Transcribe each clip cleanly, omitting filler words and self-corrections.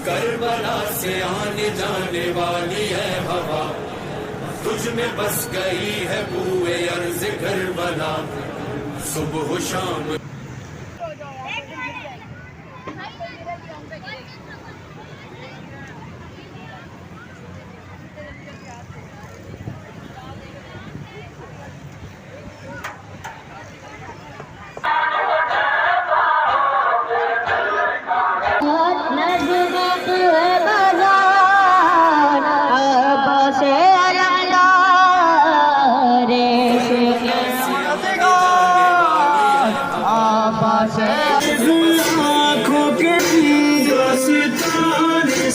کربلا سے آنے جانے والی ہے ہوا، تجھ میں بس گئی ہے بوئے عرض کربلا، صبح و شام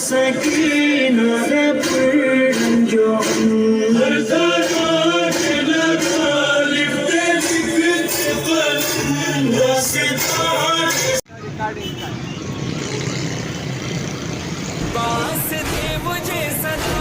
سکینہ ہے پرن جو باس دے مجھے صدا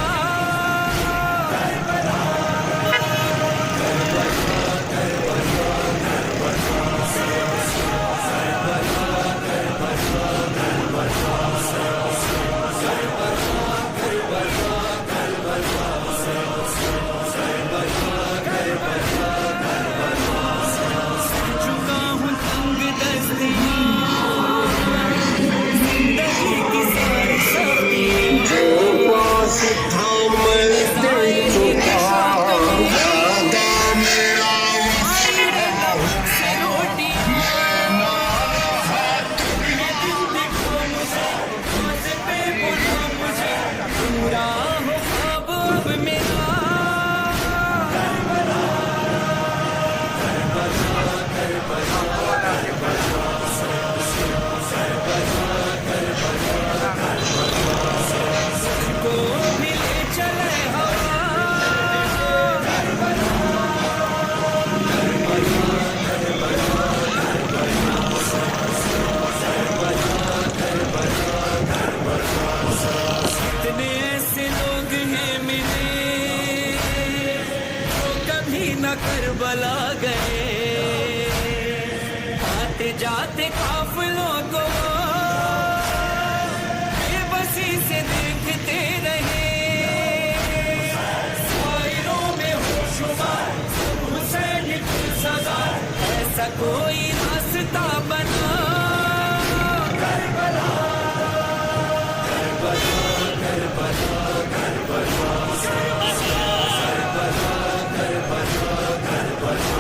کربلا گئے، آتے جاتے قافلوں کو بے بسی سے دیکھتے رہے، سائروں میں ہو شمار حسین کی سزا، ایسا کوئی راستہ بنا کربلا کربلا کربلا کربلا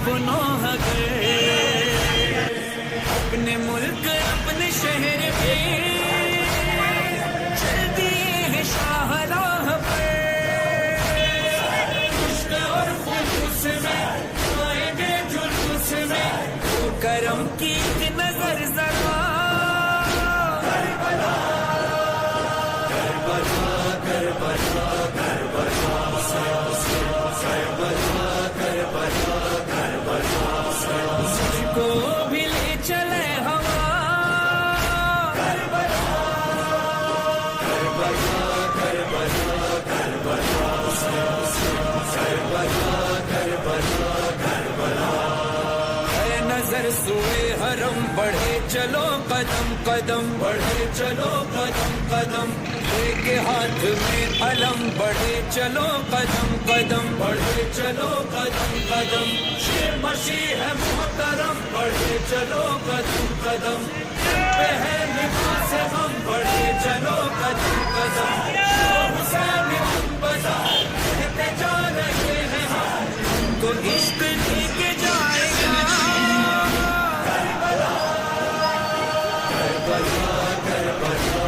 وہ نوح گئے اپنے ملک اپنے شہر میں، چل دیے ہیں شاہراہ پہ، عشق اور خلوص میں آئیں گے جلوس میں، تو کرم کی ایک نظر ذرا کربلا کربلا کربلا کربلا کو بھی لے چلے ہوا کربلا کربلا کربلا کربلا کربلا کربلا اے نظر سوئے حرم بڑھے چلو قدم قدم، بڑھے چلو قدم قدم، لے کے ہاتھ میں علم بڑھے چلو قدم قدم، بڑھے چلو قدم قدم، شیر مسیح ہے محترم بڑھے چلو قدم قدم، پہ ہے لباس ہم بڑھے چلو قدم قدم، حسین ہم بتا کہتے جا رہے ہیں ہم تو عشق لے کے جائے گا کربلا کربلا کربلا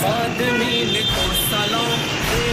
خادمین کو سلام، بے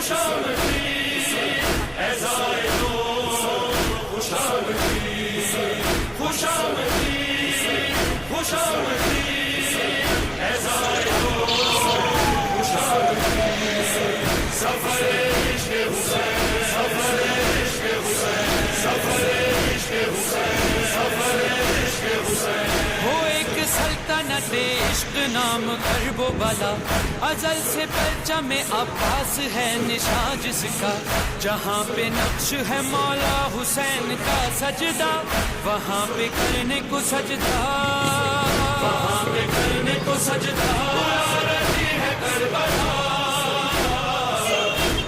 خوش آمدید اے زائرون خوش آمدید خوش آمدید خوش آمدید اے زائرون خوش آمدید سفر عشق حسین سفر عشق حسین سفر عشق حسین سفر عشق حسین ہو ایک سلطنت عشق نام کرب و بلا ازل سے پرچم عباس ہے نشاں جس کا جہاں پہ نقش ہے مولا حسین کا سجدہ وہاں پہ کرنے کو سجدہ وہاں پہ کرنے کو سجدہ بلا رہی ہے کربلا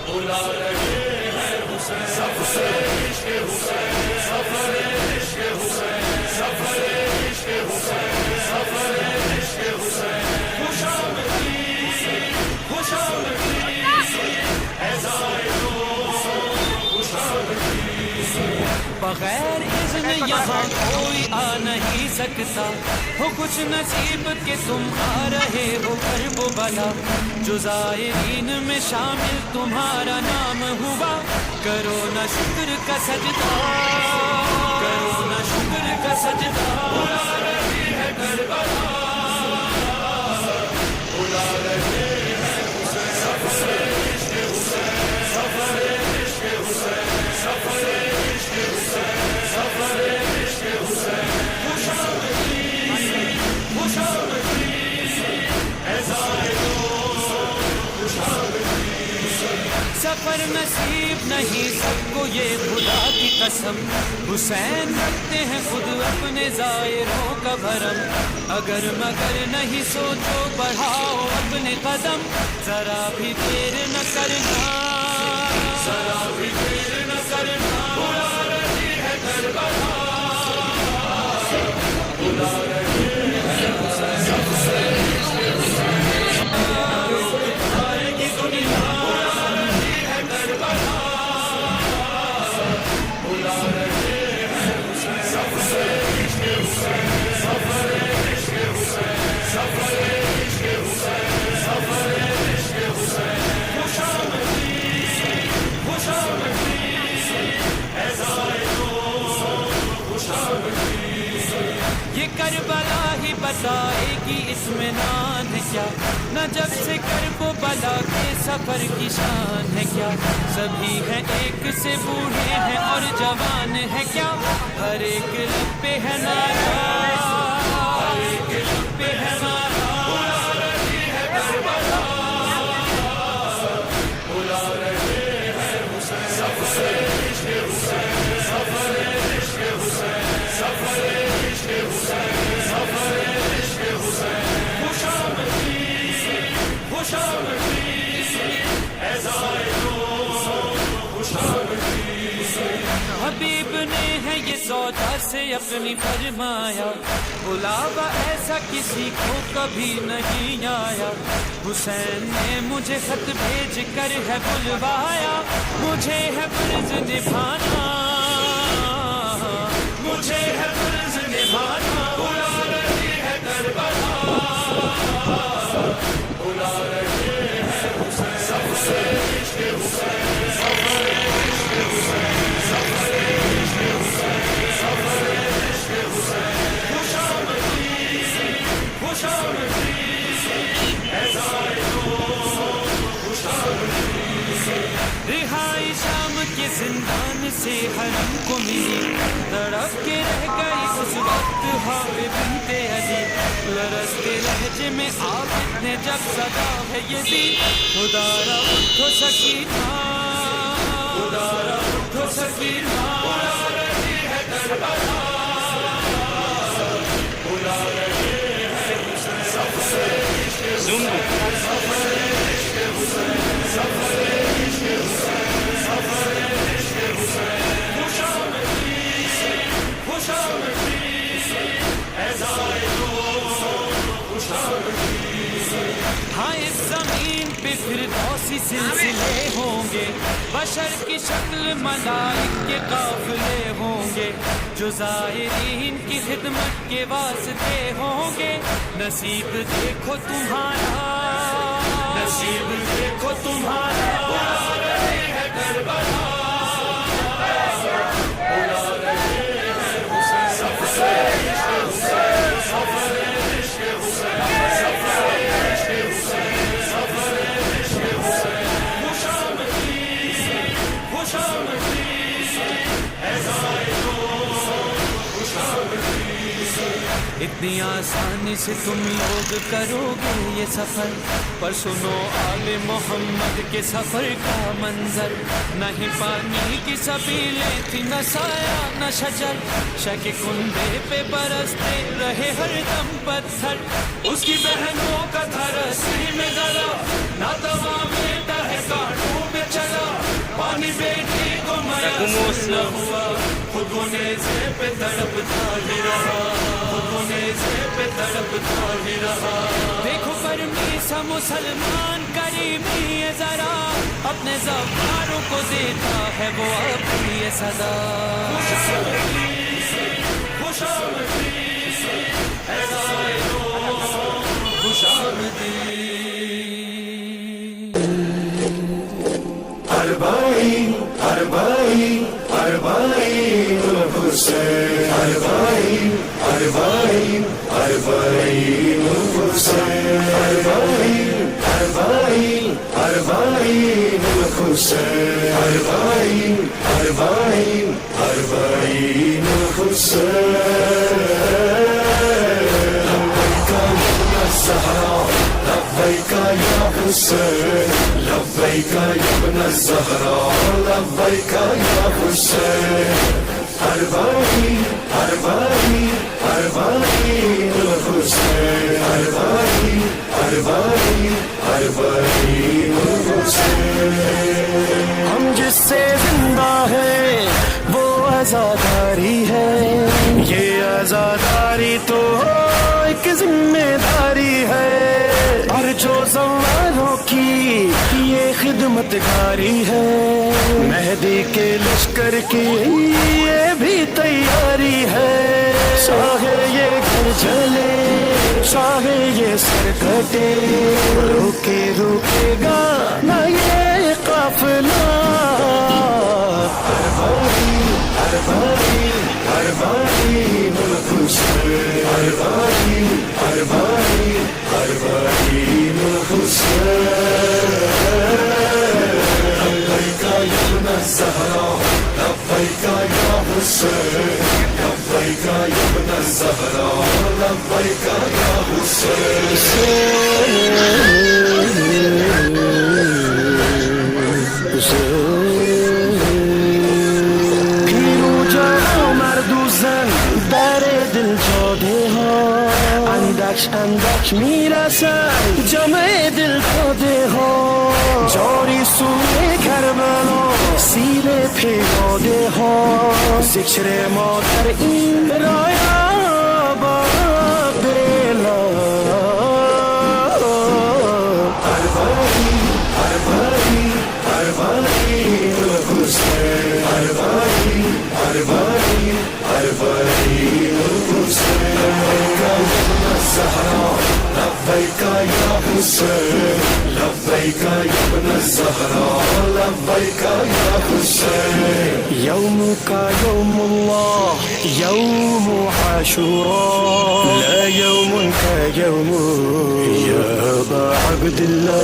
بلا رہے ہیں حسین سفر عشق حسین سفر عشق حسین سفر عشق حسین سفر عشق حسین خوش آمدید خوش آمدید اے زائرون خوش آمدید بغیر اذن یہاں کوئی آ نہیں سکتا ہو کچھ نصیب کہ تم آ رہے ہو کرب و بلا جو زائرین میں شامل تمہارا نام ہوا کرو نہ شکر کا سجدہ کرو نہ شکر کا سجدہ بلا رہی ہے کربلا بلا رہے ہیں حسین سفر عشق حسین سفر عشق حسین سفر عشق حسین سفر عشق حسین خوش آمدید خوش آمدید اے زائرون خوش آمدید سفر نصیب نہیں سب کو یہ خدا کی قسم حسین رکھتے ہیں خود اپنے زائروں کا بھرم اگر مگر نہیں سوچو بڑھاؤ اپنے قدم ذرا بھی دیر نہ کرنا ذرا بھی دیر نہ کرنا بلا رہی ہے کربلا بلا رہی ہے حسین سفر عشق حسین آئے گی دنیا بلا رہی ہے کربلا بلا رہے ہیں حسین سفر عشق حسین سفر عشق حسین سفر عشق حسین سفر عشق حسین خوش آمدید خوش آمدید اے زائرون خوش آمدید یہ کربلا ہی بتائے گی اطمینان ہے کیا نجف سے کرب و بلا کے سفر کی شان ہے کیا سبھی ہیں ایک سے بوڑھے ہیں اور جوان ہے کیا ہر ایک لب پہ ہے نعرہ ہر ایک لب پہ ہے نعرہ بلا رہی ہے کربلا بلا رہے ہیں حسین سفر عشق حسین سفر عشق حسین سفر عشق حسین سفر عشق حسین خوش آمدید خوش آمدید اے زائرون خوش آمدید حبیب نے ہے یہ سودا سے اپنی فرمایا بلاوا ایسا کسی کو کبھی نہیں آیا حسین نے مجھے خط بھیج کر ہے بلوایا مجھے ہے فرض نبھانا مجھے ہے فرض نبھانا بلا رہی ہے کربلا بلا رہے ہیں حسین سفر عشق حسین سفر عشق حسین سفر عشق حسین سفر عشق حسین خوش آمدید خوش آمدید اے زائرون خوش آمدید رہائی شام کے زندان سے حرم کو ملی تڑپ کے رہ گئی اس وقت حافظ بنت علی لرزتے لہجے میں عابد نے جب صدا ہے یہ دی خدا را اٹھو سکینہ خدا را اٹھو سکینہ بلا رہی ہے کربلا بلا رہے ہیں حسین سفر عشق حسین سفر عشق حسین سفر عشق حسین سفر عشق حسین خوش آمدید خوش آمدید اے زائرون خوش آمدید ہاں اس زمین پہ فردوسی سلسلے ہوں گے بشر کی شکل ملائک کے قافلے ہوں گے جو زائرین کی خدمت کے واسطے ہوں گے نصیب دیکھو تمہارا نصیب دیکھو تمہارا آسانی سے تم لوگ کرو گے یہ سفر، پر سنو آل محمد کے سفر کا منظر، نہ ہی پانی کی سبیلیں تھی، نہ سایہ نہ شجر، شک کنڈے پہ برستے رہے ہر دم پتھر، اس کی بہنوں کا تھا رسی میں گلا، ناتواں بیٹا ہے کانٹوں میں چلا، پانی بیٹی کو میسر نہ ہوا، خود نیزے پہ تڑپتا ہی رہا، خود نیزے پہ تڑپتا ہی رہا۔ دیکھو پرمی سا مسلمان کریمی ہے ذرا، اپنے زواروں کو دیتا ہے وہ اپنی یہ صدا۔ خوش آمدید، خوش آمدید، اے زائروں، خوش آمدید۔ اربعین اربعین اربعین الحسین، اربعین اربعین اربعین الحسین، اربعین اربعین اربعین الحسین، اربعین اربعین اربعین الحسین۔ لبیک یا حسین، لبیک یا ابن الزہراء، لبیک یا حسین، اربعین اربعین اربعین الحسین، اربعین اربعین اربعین الحسین۔ ہم جس سے زندہ ہے وہ آزاداری ہے، یہ آزاداری تو ایک ذمہ داری ہے، اور جو زواروں کی یہ خدمت گاری ہے، مہدی کے لشکر کی یہ بھی تیاری ہے، چاہے یہ گھر جلے چاہے یہ سر کٹے، روکے روکے گا نہ یہ قافلہ۔ اربعین اربعین اربعین الحسین، اربعین اربعین اربعین الحسین۔ لبیک یا ابن الزہراء، لبیک یا حسین، لبیک یا ابن الزہراء، لبیک یا اندک میرسد جمع دل کو ہو، جوری سوی کربلا سیره پیاده ها، ذکر مادر این رایا با بلا. اربعین اربعین اربعین الحسین، اربعین اربعین اربعین الحسین. لبیک یا حسین، لبیک یا ابن الزہراء، لبیک یا حسین. یومک یوم اللہ، یوم عاشوراء، لا یوم کیوم یا ابا عبداللہ.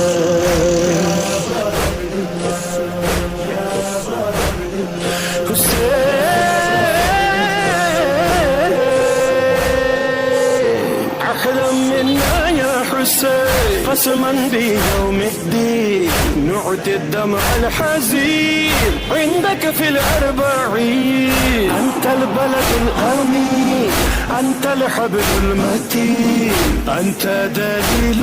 قسما بيوم الدين نعطي الدمع الحزين عندك في الأربعين. أنت البلد الأمين، أنت الحبل المتين، أنت دليل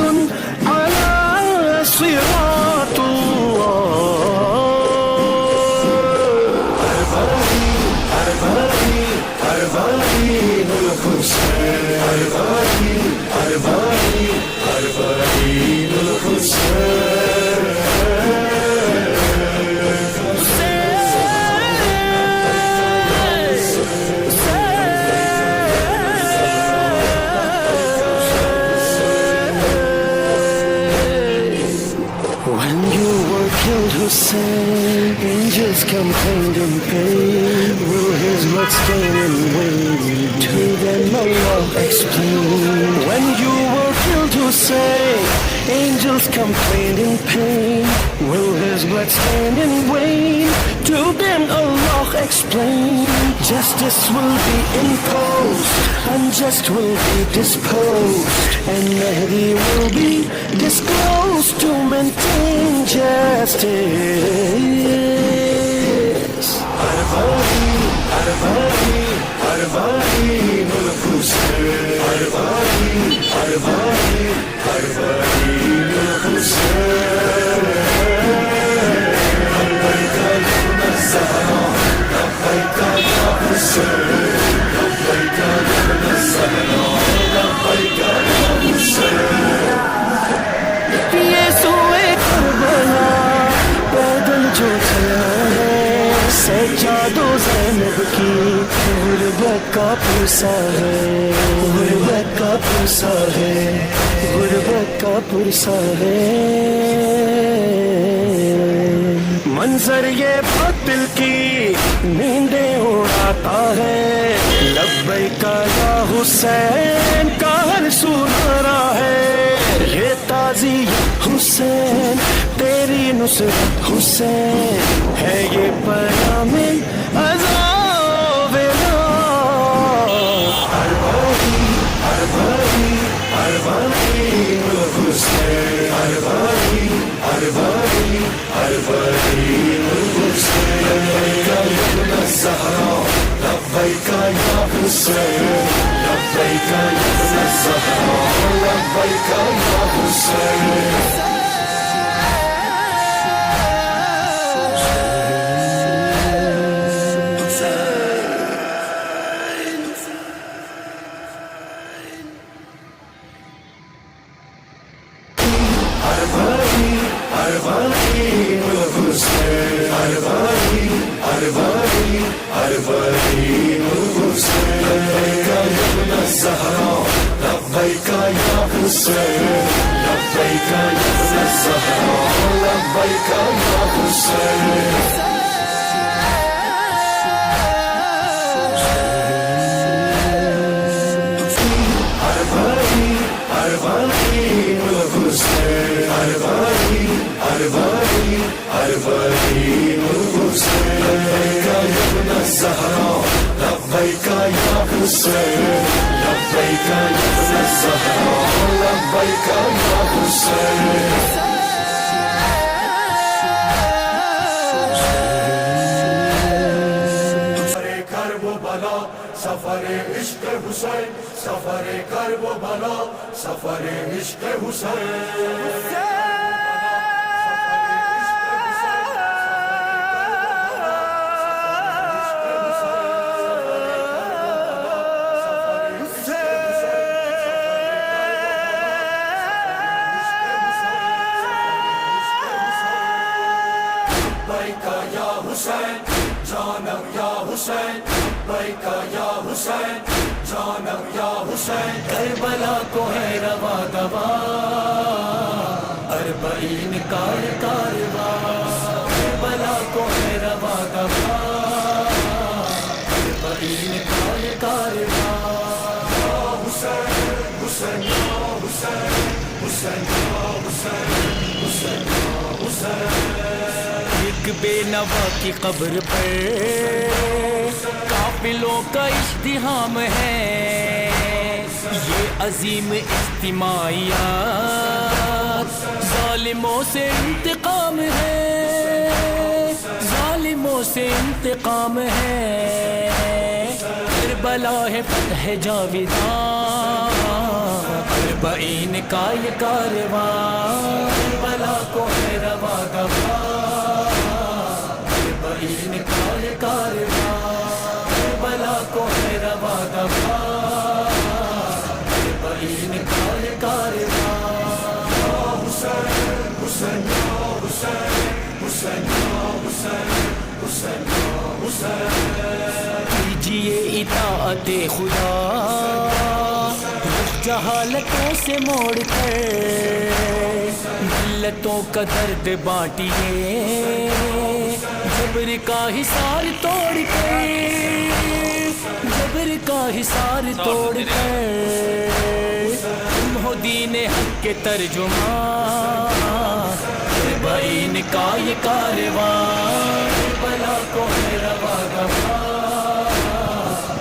على صراط الله. أربعين أربعين أربعين الحسين، أربعين أربعين أربعين الحسين. When you were killed, Hussein, angels complained in pain. Will his blood stain and wane? To them Allah explained. When you were killed, Hussein, Angels complained in pain. Will his blood stand in vain? To them Allah explained, justice will be imposed, unjust will be disposed, and Mahdi will be disclosed to maintain justice. Arbari, Arbari, Arbari, Mulk Hussain. Arbari, Arbari, Arbari, Mulk Hussain. لبيك يا ابن الزهراء، لبيك يا حسين، لبيك يا ابن الزهراء، لبيك يا حسين. یہ سوئے کربلا پیدل جو چلا ہے، سجاد و زینب کی غربت کا پرسا ہے، غربت کا پرسا ہے، غربت کا پرسا ہے. منظر یہ باطل کی نیندیں اڑاتا ہے، لبیک یا حسین کا ہر سنارا ہے. یہ تازی حسین تیری نصرت حسین ہے، یہ پیام عذاب لا. اربعی اربعی اربعی حسین، اربعی اربعی اربعی حسین. لبیک یا ابن الزہراء، لبیک یا حسین، لبیک یا ابن الزہراء، لبیک یا حسین. سفر عشق حسین، سفر کرب و بلا، سفر عشق حسین. لبیک یا حسین، جانم یا حسین، لبیک یا حسین، جانم یا حسین. کربلا کو ہے روا دوا، اربعین کا کارواں. کربلا کو ہے روا دوا، اربعین کا کارواں. یا حسین حسین یا حسین، حسین یا حسین، حسین یا حسین. ایک بے نوا کی قبر پر قافلوں کا ازدحام ہے، یہ عظیم اجتماعیات ظالموں سے انتقام ہے، ظالموں سے انتقام ہے. کربلا ہے فتح جاویداں، اربعین کا یہ کارواں. کربلا کو ہے روا دوا، اربعین کا یہ کارواں. کربلا کو ہے روا دوا، اربعین کا یہ کارواں. یا حسین حسین یا حسین، حسین یا حسین، حسین یا حسین. کیجیے اطاعت خدا، رخ جہالتوں سے موڑ کر ملتوں کا درد بانٹیے، جبر کا حصار توڑ کر، جبر کا حصار توڑ کر ہو دین حق کے ترجمان، کربلائین کا یہ کاروان، کربلا کو ہے رواں دواں،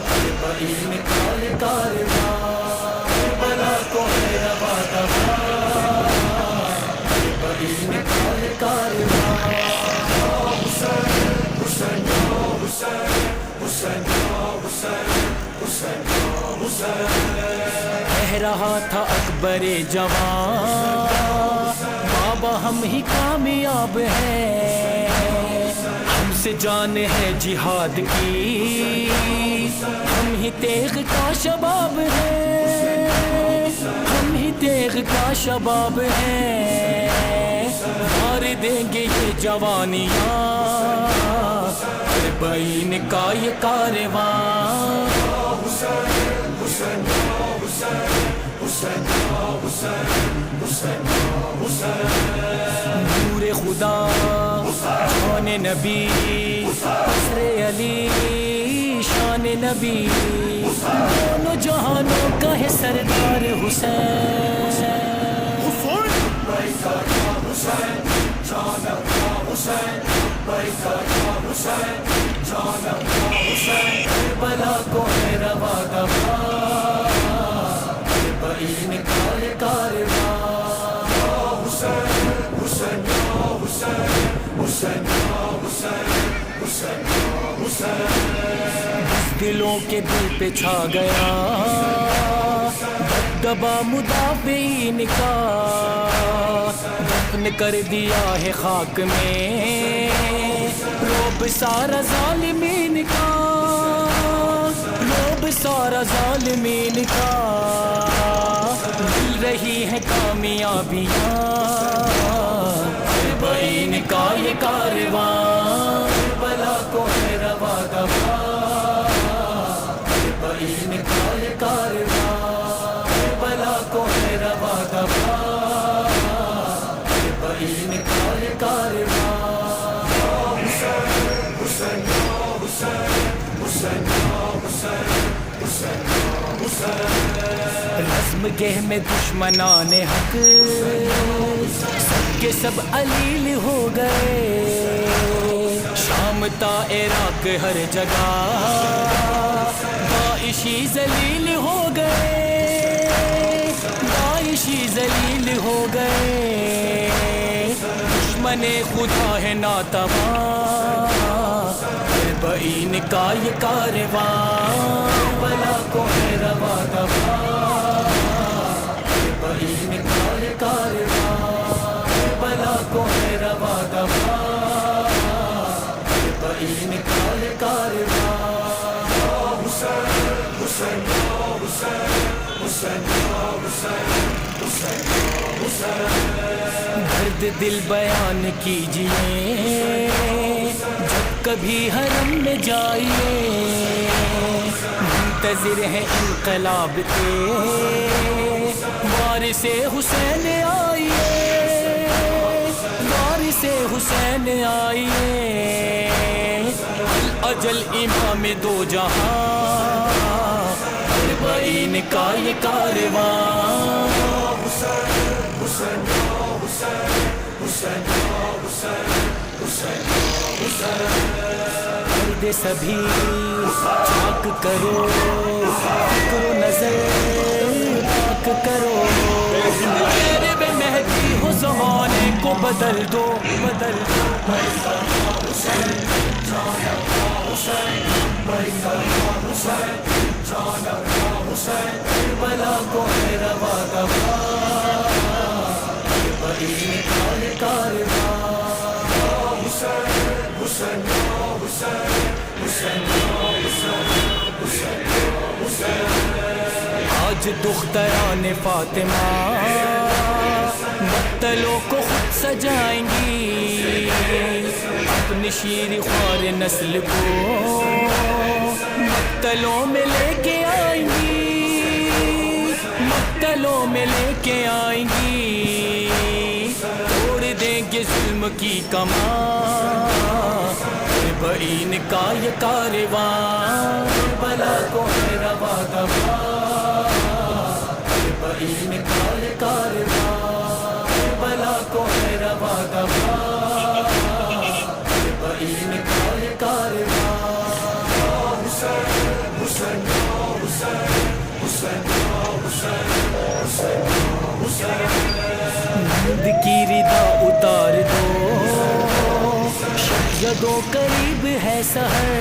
کربلائین کا یہ کاروان، کربلا کو ہے رواں دواں، کربلائین کا یہ کاروان۔ کہہ رہا تھا اکبر جوان، بابا ہم ہی کامیاب ہیں، ہم سے جان ہے جہاد کی، ہم ہی تیغ کا شباب ہیں، ہم ہی تیغ کا شباب ہیں، مار دیں گے یہ جوانیاں، کربلائین کا یہ کاروان۔ نور خدا جان نبی، عصر علی شان نبی، دونوں جہانوں کا ہے سردار حسین۔ کربلا کو ہے رواں دواں، کربلائین کا یہ کاروان۔ دلوں کے دل پہ چھا گیا دبدبا مدافعین کا، دفن کر دیا ہے خاک میں رعب سارا ظالمین کا، رعب سارا ظالمین کا، مل رہی ہے کامیابیاں، کربلائین کا یہ کاروان، کربلا کو ہے رواں دواں، کربلائین کا یہ کاروان، کربلا کو ہے رواں دواں، کربلائین کا یہ کاروان۔ رزم گہ میں دشمنان حق سب کے سب علیل ہو گئے، شام تا عراق ہر جگہ داعشی ذلیل ہو گئے، داعشی ذلیل ہو گئے، دشمن خدا ہے ناتواں، کربلائین کا یہ کاروان، کربلا کو ہے رواں دواں، کربلائین کا یہ کاروان، کربلا کو ہے رواں دواں، کربلائین کا یہ کاروان۔ درد دل بیان کیجئے جب کبھی حرم میں جائیے، منتظر ہے انقلاب کے وارث حسین آئیے، وارث حسین آئیے، اجل امام دو جہاں، کربلائین کا یہ کاروان۔ درد سبھی چاک کرو، فکر و نظر پاک کرو، تیرے بے مہدی ہو زمانے کو بدل دو، بدل دو۔ کربلا کو ہے رواں دواں، کربلائین کا یہ کاروان۔ آج دختران فاطمہ مقتلوں کو خود سجائیں گی، اپنی شیر خوار نسل کو مقتلوں میں لے کے آئیں گی، مقتلوں میں لے کے آئیں گی، توڑ دیں گے ظلم کی کمان، کربلائین کا یہ کاروان، کربلا کو ہے رواں دواں، کربلا کا یہ کارواں کربلا کو ہے رواں دواں کربلا کا یہ کارواں حسین ہند کی ردا اتار دو شہزادوں قریب ہے سحر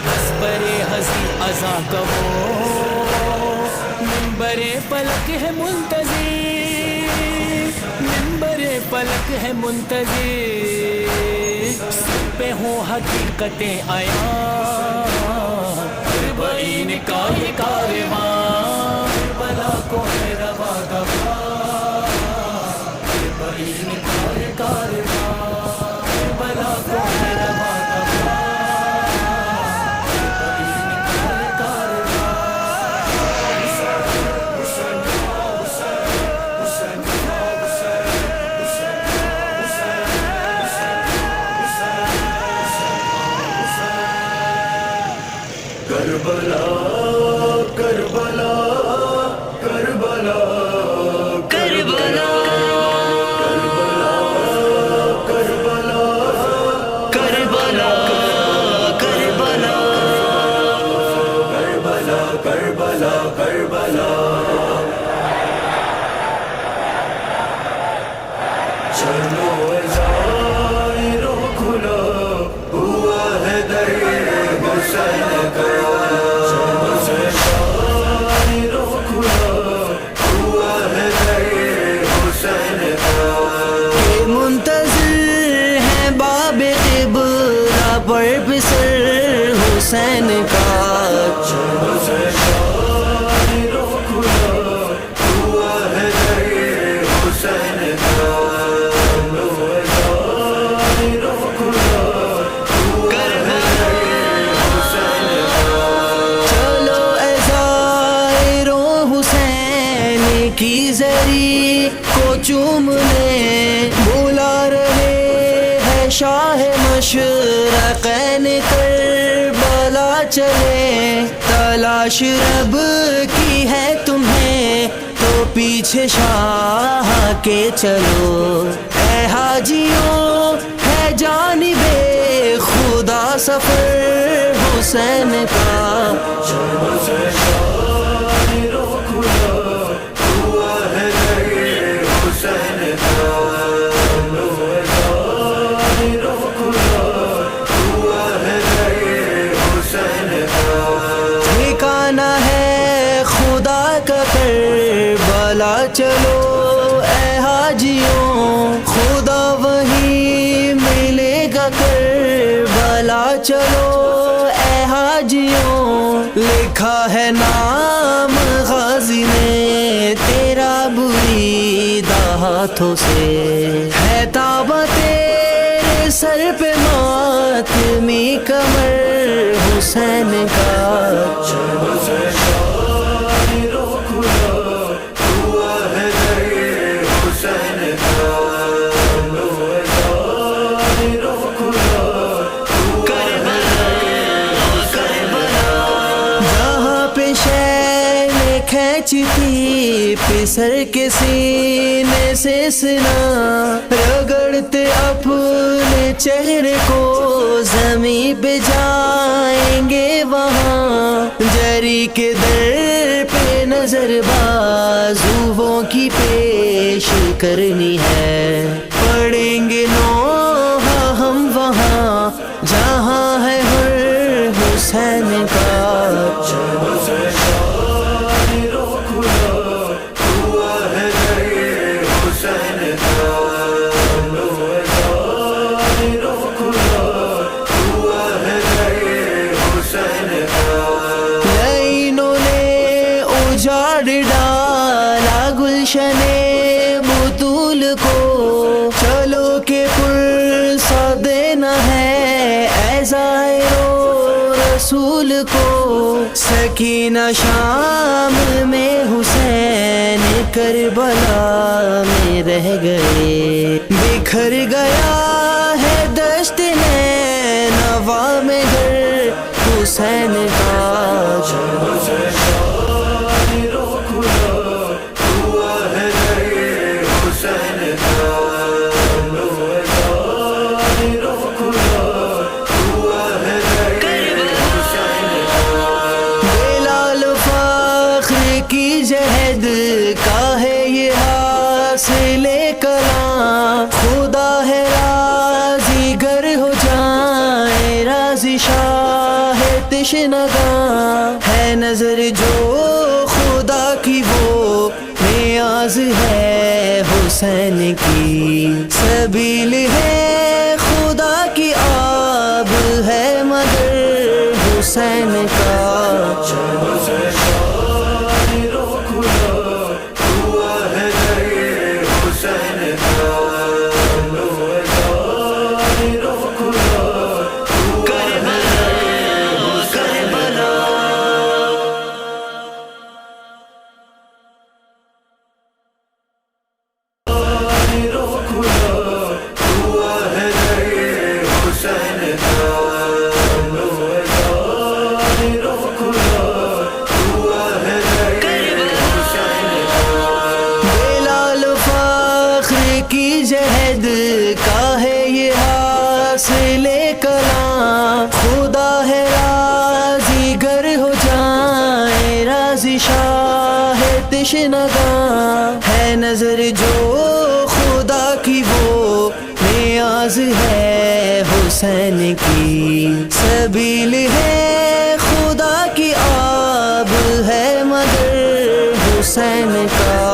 بس برے ہنسی ازاں کبو منبر پلک ہے منتظر منبر پلک ہے منتظر سب پہ ہوں حقیقتیں آیا کربلا کا یہ کارواں کربلا کو ہے رواں دواں کربلا کا یہ کارواں کربلا کو ہے رواں دواں کربلا کا یہ کارواں کربلا کربلا کربلا کربلا کربلا کربلا کربلا کربلا کربلا چلو ظاہروں کھلا ہوا ہے در حسین کا حسین کا چلو ازائروں حسین کی زری کو چومنے بلا رہے ہیں شاہ مشرقین کربلا چلے تلاش رب کی ہے تمہیں تو پیچھے شاہ کے چلو اے حاجیوں ہے جانب خدا سفر حسین کا ٹھکانا ہے خدا کا کربلا چلو اے حاجیوں خدا وہیں ملے گا کربلا چلو اے حاجیوں لکھا ہے نام غازی نے تیرا بریدہ ہاتھوں سے ہے تابہ تیرے سر پہ ماتمی کمر حسین کا جہاں پہ شین کھینچتی پسر کے سینے سے سنا رگڑتے اپنے چہرے کو زمین پہ جائیں گے وہاں جری کے در پہ نظر بازوؤں کی پیش کرنی ہے پڑھیں گے نوحہ ہم وہاں جہاں ہے ہر حسین کا لائنوں نے اجاڑ ڈالا گلشن بطول کو چلو کہ پرسا دینا ہے اے زائرو رسول کو سکینہ شام میں حسین کربلا میں رہ گئے بکھر گیا ہے دشت نینوا میں گھر حسین کا تشنگاں ہے نظر جو خدا کی وہ نیاز ہے حسین کی سبیل ہے خدا کی آب ہے مگر حسین کا کی جہد کا ہے یہ حاصل کلام خدا ہے راضی گر ہو جائیں راضی شاہ تشنگاں ہے نظر جو خدا کی وہ نیاز ہے حسین کی سبیل ہے خدا کی آب ہے مگر حسین کا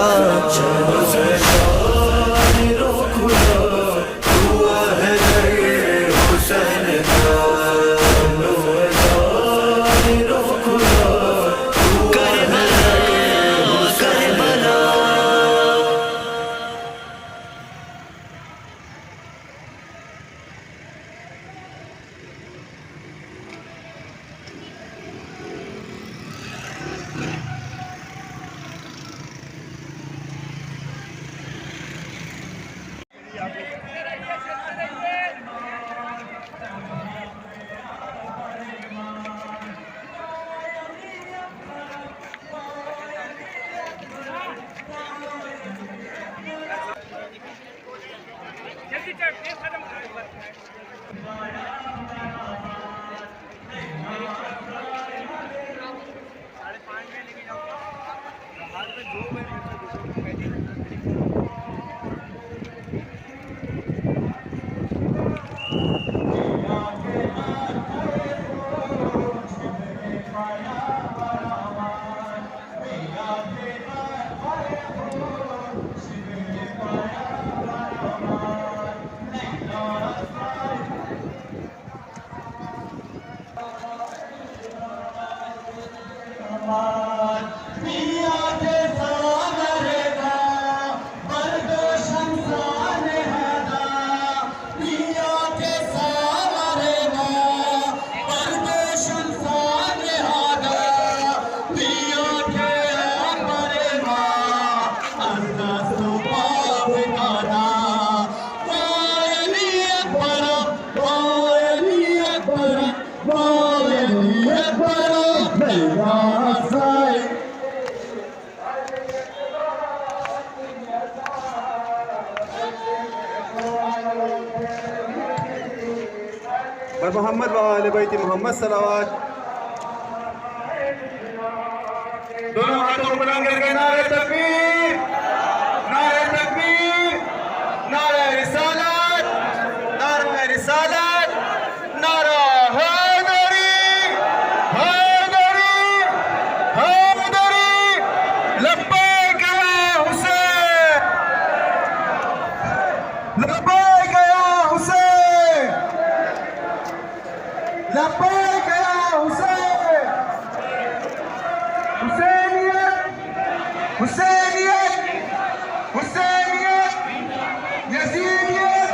محمد وآل بیت محمد صلوات دونوں ہاتھوں کو بلند کر کے نعرہ تکبیر نعرہ رسالت نعرہ حیدری لبیک یا حسین لبیک یا حسین لبیک یا حسین حسینیت یزیدیت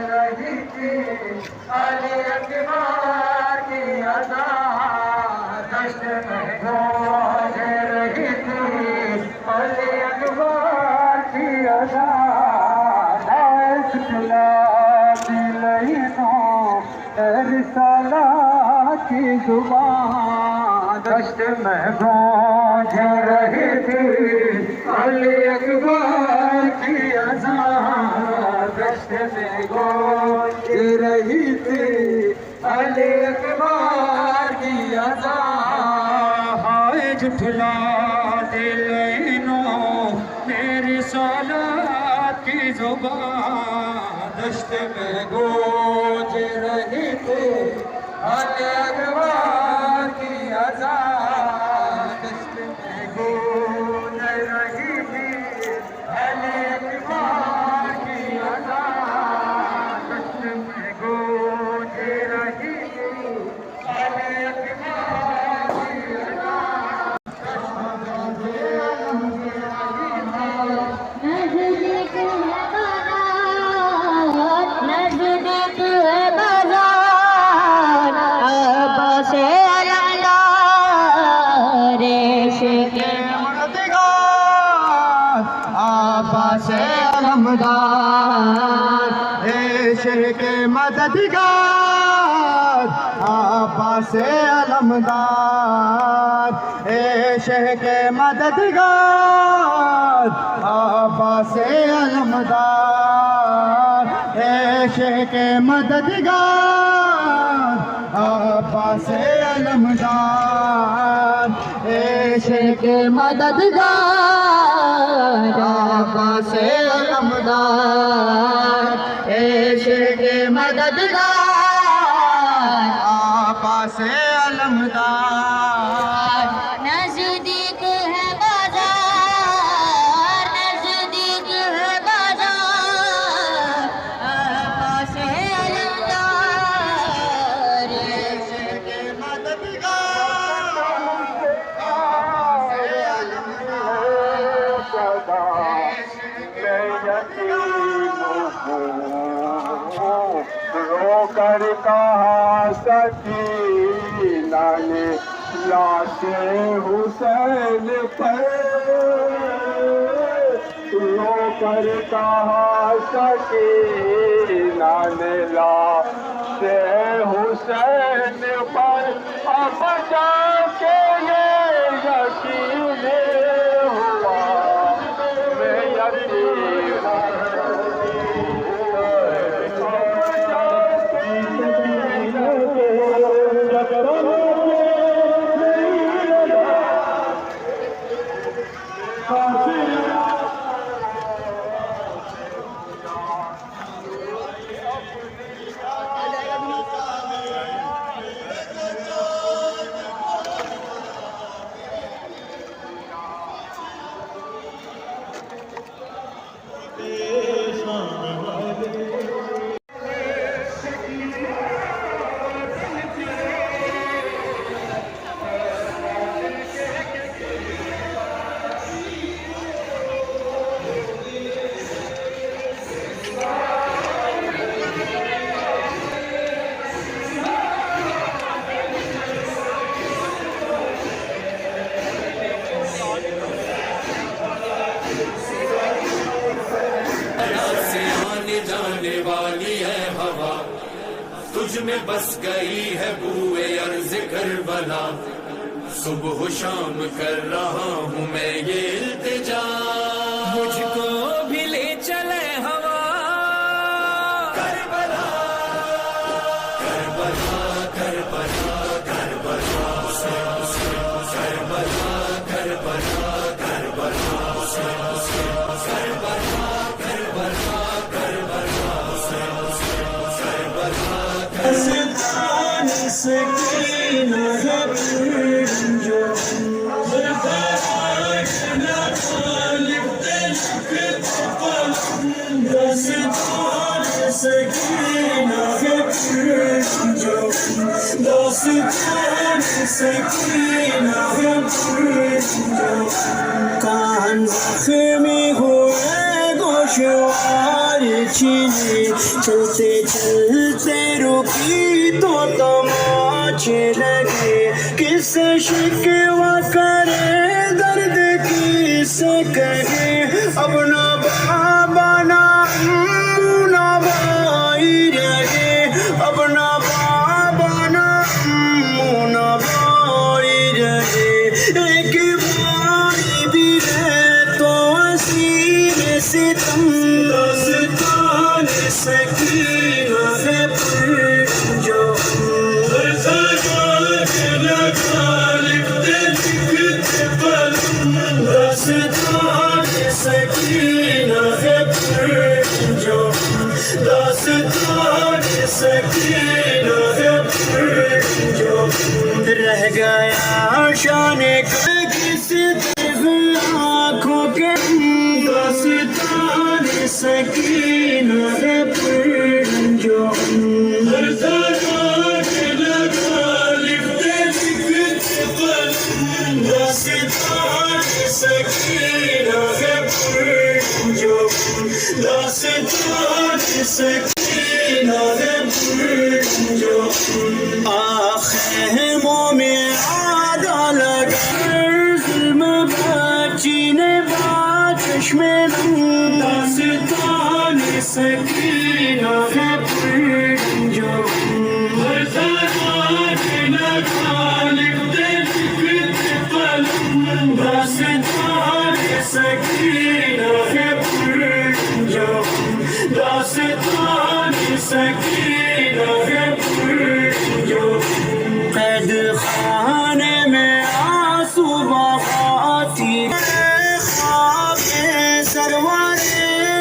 رہی تھی علی اکبر کی ادا دشت میں گونج رہی تھی علی اکبر کی ادا کھلا دل تو رسالہ کی زبان دشت میں گونج رہی تھی علی اکبر کی اذان دشت میں گونج رہی تھی علی اکبر کی اذان ہائے جھٹلا دل میری صلات کی زبان دشت میں گونج رہی تھی علی اکبر کی اذان دشت میں گونج رہی تھی علی اکبر کی اذان دشت میں گونج رہی تھی علی اکبر کی عشق مددگار عباس علمدار عشق مددگار عباس علمدار عشق مددگار عباس علمدار عشق مددگار عباس علمدار عشق مددگار عباس علمدار نزدیک ہے بازار نزدیک ہے بازار عباس علمدار عشق مددگار عباس رو کر کہا سکینہ نے لاش حسین پر رو کر کہا سکینہ نے لاش حسین پر اب جا کے یہ یقین ہوا میں یقین جانے والی ہے ہوا تجھ میں بس گئی ہے بوئے عرض کربلا صبح و شام کر رہا ہوں میں یہ التجا مجھ کو بھی لے چلے ہوا کربلا کربلا کربلا کربلا کربلا کربلا کربلا سکینہ ہے جو دستان سکینہ ہے جو دستان سکینہ ہے جو کان زخمی ہوئے گوشوار چینے چلتے چلتے رکی تو تماچے لگے کس سے شکوہ کرے درد کس سے کہے اب نہ بابا نہ امو نہ بھائی رہے اب نہ بابا نہ امو نہ بھائی رہے ایک بھائی بھی رہے تو اسیر ستم داستان سکینہ ہے پر جو داستان سکینہ ہے پر جو داستان سکینہ ہے پر جو رہ گیا شان کس آنکھوں کے داستان سکینہ ہے پر جو داستان سکینہ ہے پر جو داستان سکینہ ہے پر جو خیموں میں آدھا لگا ظلم بچی نے چشم داستان سکینہ ہے پر جو داستان سکینہ ہے پر جو داستان سکینہ ہے پر جو قید خانے میں آنسو بہاتی خواب سروار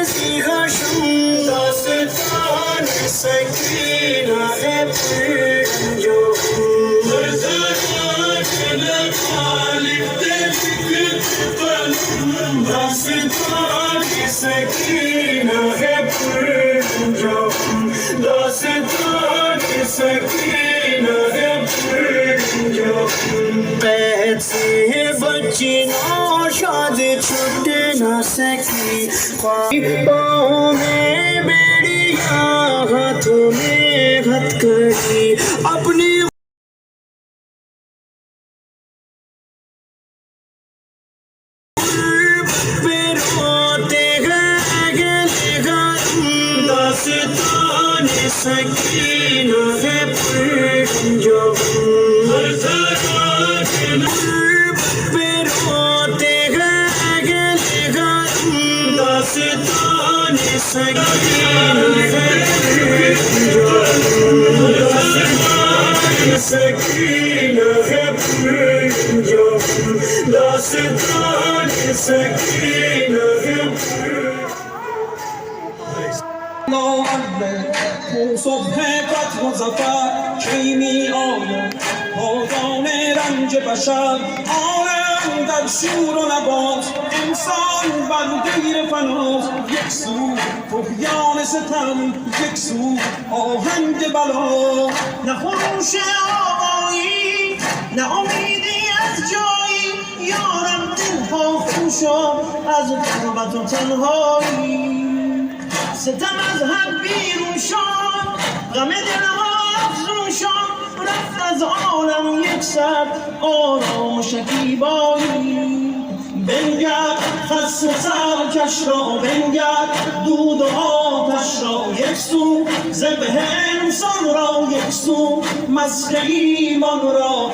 سیغشم داستان سکینہ ہے پر جو داستان سکینہ ہے پر جو داستان سکینہ ہے پر جو قید سے بچی نوشاد چھٹ نہ سکی پاؤں میں بیڑیاں ہاتھوں میں ہتھکڑی اپنی داستان سکینہ ہے پر جو پہ روتے ہیں گلے گم داستان سکینہ ہے پر جو داستان سکینہ ہے پر جو داستان سکینہ ہے پر صبح فتح و ظفر کی می آید پایان رنج بشر عالم در شور و نبات انسان بر دیر فناست یک سو طغیان ستم یک سو آهنگ بلا نه خروش آقایی نه امیدی از جایی یارم دلها خوشا از غربت و تنهایی ستم از حد بیرون شد غم دلها افزون شد رفت از عالم یک سر آرام و شکیبایی بنگر خس سرکش را بنگر دود و آتش را یک سو ذبح انسان را یک سو مسخ ایمان را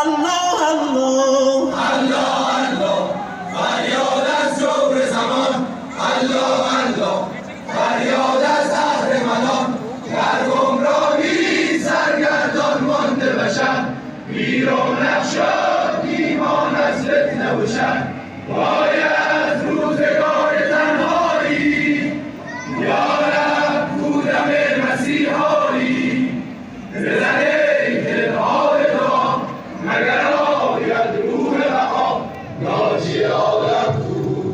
الله الله الله فریاد از جور زمان الله الله فریاد از اهرمنان در گمراهی سرگردان مانده بشر بیرون نشد ایمان از فتنه و شر باید روزگار تنهایی یارب بودم مسیحایی بزن دلهای دام مگر آید روح بقا لاجی عالم کو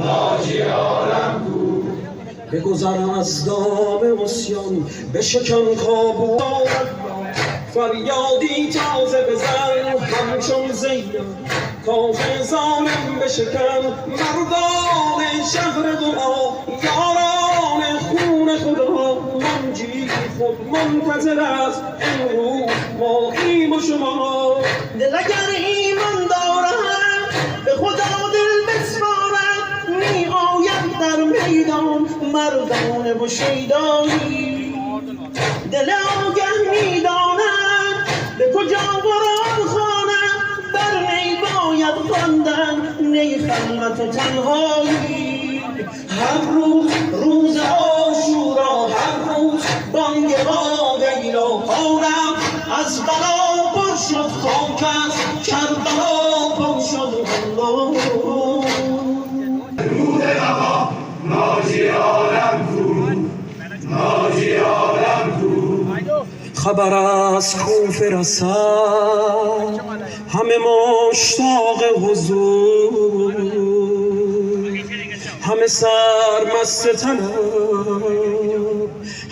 لاجی عالم کو بگذر از دام عصیان بشکن کابو فریادی تازه بزن همچون زینب کاف ظالم بشکن مردا شهر دعا یاران خون خدا منجی خود منتظر است امروز ما ایم و شما دل اگر ایمان دارد به خدا دل بسپارد می آید در میدان مردانه و شیدایی دل آگه می داند به کجا قرآن خواند بر نی باید خواندن نی خلوت و تنهایی هر روز روز عاشورا هر روز بانگ قادیلا خانم از بلا پر شد خاک از کربلا پر شد الله رود بقا ناجی عالم کو ناجی عالم کو خبر از کوفه رسد همه مشتاق حضور همه سرمست طلب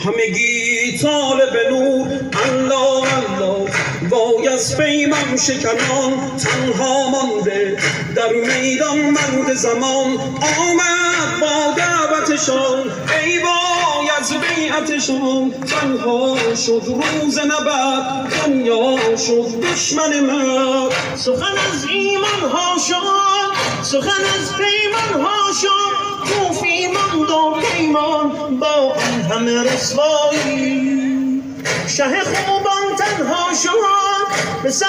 همگی طالب نور الله الله باید پیمان شکنان تنها مانده در میدان مرد زمان آمد با دعوتشان ای باید بیعتشان تنها شد روز نبرد دنیا شد دشمن مرد سخن از ایمان ها شد سخن از پیمان ها شد کوفی ماند و پیمان با آن همه رسوایی شه خوبان تنها شد به سر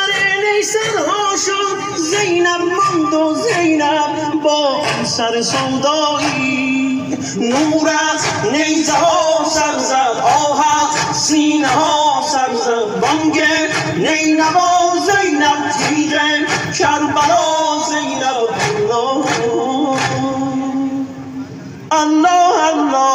نیسرها شد زینب ماند و زینب با آن سر سودایی نور از نیزه ها سر زد آه از سینه ها سر زد بانگ نینوا زینب تیغ کربلا زینب الله الله الله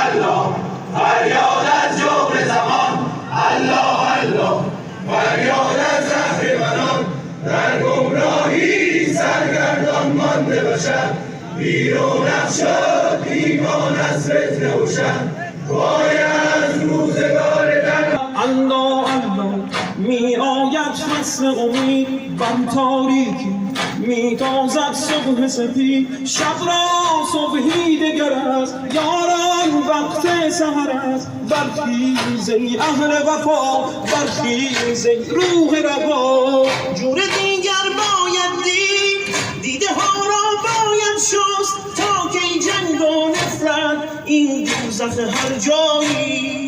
الله فریاد از جور زمان الله الله فریاد از زهر منان در گمراهی سرگردان مانده باشد بیرون افشاد ایمان از فتنه روشن وای از روزگار در الله الله می آید فصل امید بر تاریکی می تازد صبح سپید شب را صبحی دگر است یاران وقت سحر است برخیز ای اهل وفا برخیز ای روح روا جور دیگر باید دید دیده ها را باید شست تا که جنگ و نفرت این دوزخ هر جایی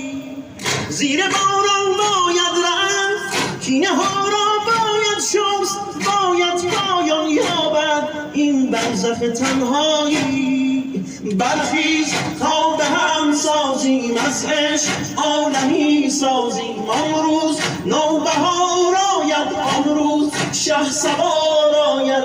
زیر باران باید رفت کینه ها را باید شست باید پایان یابد این برزخ تنهایی برخیز تا به هم سازیم از عشق عالمی سازیم آن روز نوبهار آید آن روز شه سوار آید